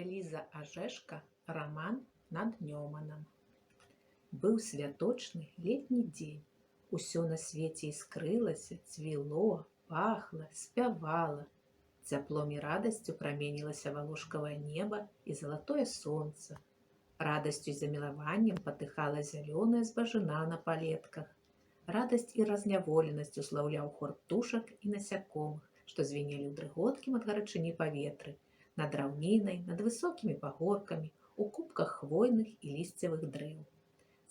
Эліза Ажэшка раман над Нёманам. Быў святочны летні дзень. Усё на свеце іскрылася, цвіло, пахла, спявала. Цяплом і радасцю праменілася валошкавае неба і залатое сонца. Радасцю і замілаваннем патыхала зялёная збажына на палетках. Радасць і разняволенасць услаўляў хор птушак і насякомых, што звінелі ў дрыготкім ад гарачыні паветры, над раўнінай, над высокімі пагоркамі, у купках хвойных і лісцевых дрэў.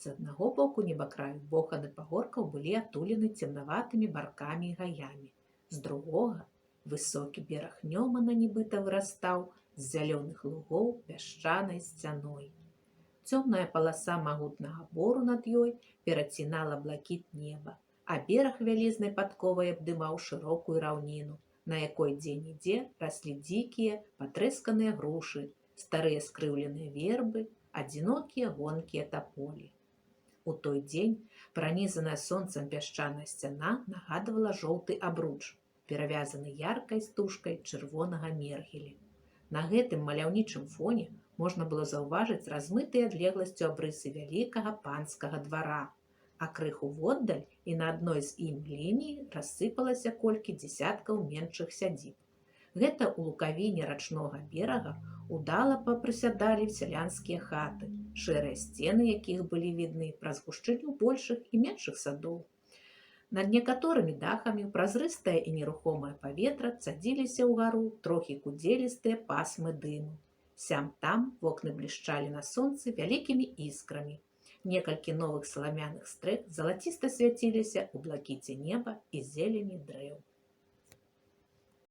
З аднаго боку небакраю боханы пагоркаў былі атулены цемнаватымі баркамі і гаямі. З другога высокі бераг Нёмана нібыта вырастаў з зялёных лугоў пясчанай сцяной. Цёмная паласа магутнага бору над ёй перацінала блакіт неба, а бераг вялізнай падковай абдымаў шырокую раўніну, на якой дзе-нідзе раслі дзікія, патрэсканыя грушы, старыя скрыўленыя вербы, адзінокія гонкія таполі. У той дзень пранізаная сонцам пясчаная сцяна нагадвала жоўты абруч, перавязаны яркай стужкай чырвонага мергелі. На гэтым маляўнічым фоне можна было заўважыць размытыя адлегласцю абрысы вялікага панскага двара, а крыху воддаль і на адной з ім лініі рассыпалася колькі дзесяткаў меншых сядзіб. Гэта ў лукавіне рачнога берага удала папрысядалі сялянскія хаты, шэрыя сцены якіх былі відны праз гушчыню большых і меншых садоў. Над некаторымі дахамі ў празрыстае і нерухомае паветра цадзіліся ўгару трохі кудзелістыя пасмы дыму. Сям-там вокны блішчалі на сонцы вялікімі іскрамі. Некалькі новых саламяных стрэх залаціста свяціліся ў блакіце неба і зелені дрэў.